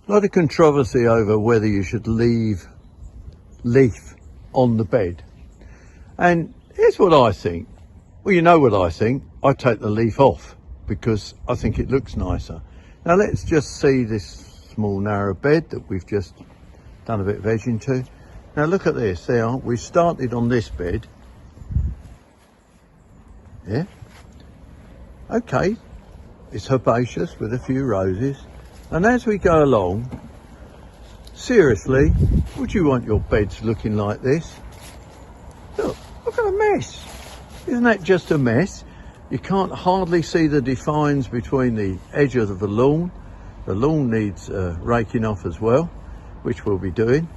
A lot of controversy over whether you should leave leaf on the bed. And here's what I think. Well, you know what I think. I take the leaf off because I think it looks nicer. Now let's just see this small narrow bed that we've just done a bit of edging to. Now look at this. There, we started on this bed. Yeah. Okay. It's herbaceous with a few roses. And as we go along, seriously, would you want your beds looking like this? Look at the mess. Isn't that just a mess? You can't hardly see the defines between the edges of the lawn. The lawn needs raking off as well, which we'll be doing.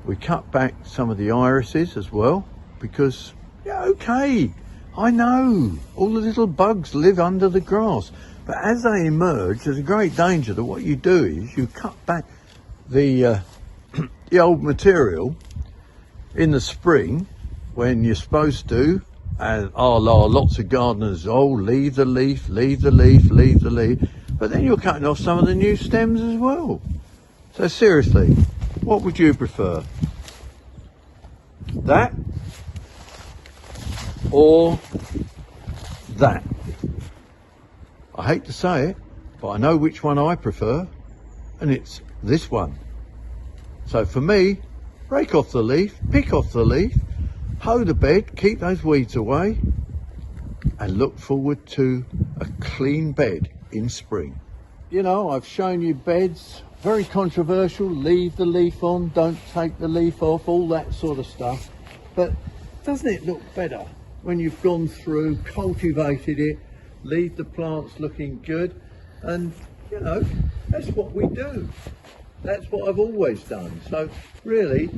We cut back some of the irises as well, because, yeah, okay, I know, all the little bugs live under the grass. But as they emerge, there's a great danger that what you do is you cut back the old material in the spring when you're supposed to, and lots of gardeners, leave the leaf, leave the leaf, leave the leaf. But then you're cutting off some of the new stems as well. So seriously, what would you prefer? That or that? I hate to say it, but I know which one I prefer, and it's this one. So for me, rake off the leaf, pick off the leaf, hoe the bed, keep those weeds away, and look forward to a clean bed in spring. You know, I've shown you beds, very controversial, leave the leaf on, don't take the leaf off, all that sort of stuff. But doesn't it look better when you've gone through, cultivated it, leave the plants looking good? And you know, that's what we do. That's what I've always done. So really,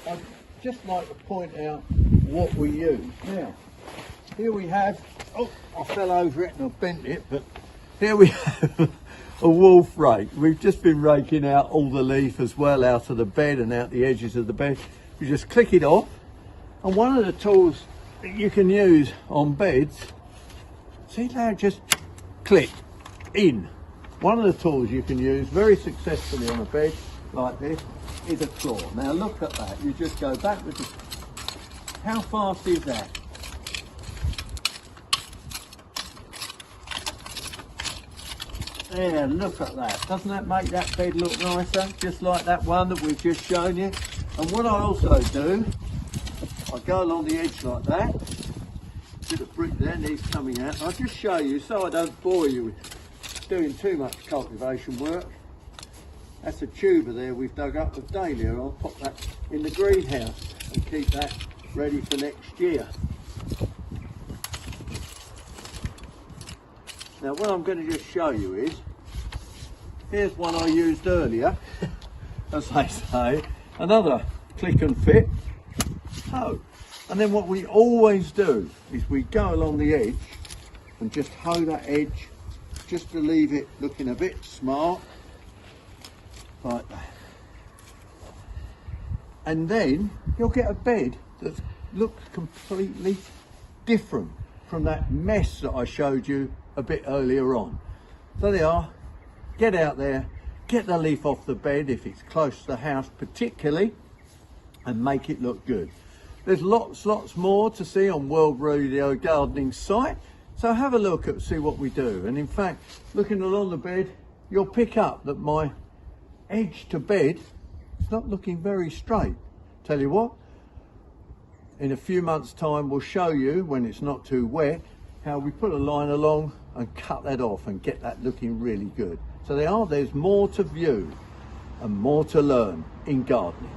I'd just like to point out what we use. Now, here we have, I fell over it and I bent it, but here we have a wolf rake. We've just been raking out all the leaf as well out of the bed and out the edges of the bed. You just click it off, and one of the tools that you can use on beds, see how just click in. One of the tools you can use very successfully on a bed like this is a claw. Now look at that, you just go back with the, how fast is that? There, look at that. Doesn't that make that bed look nicer? Just like that one that we've just shown you. And what I also do, I go along the edge like that. Bit of brick there needs coming out. I'll just show you so I don't bore you with doing too much cultivation work. That's a tuber there we've dug up with dahlia. I'll pop that in the greenhouse and keep that ready for next year. Now what I'm going to just show you is, here's one I used earlier, as they say, another click and fit hoe. And then what we always do is we go along the edge and just hoe that edge, just to leave it looking a bit smart, like that. And then you'll get a bed that looks completely different from that mess that I showed you a bit earlier on. So there are, get out there, get the leaf off the bed if it's close to the house particularly, and make it look good. There's lots more to see on World Radio Gardening's site, so have a look at see what we do. And in fact, looking along the bed, you'll pick up that my edge to bed is not looking very straight. Tell you what, in a few months time we'll show you, when it's not too wet, how we put a line along and cut that off and get that looking really good. So there's more to view and more to learn in gardening.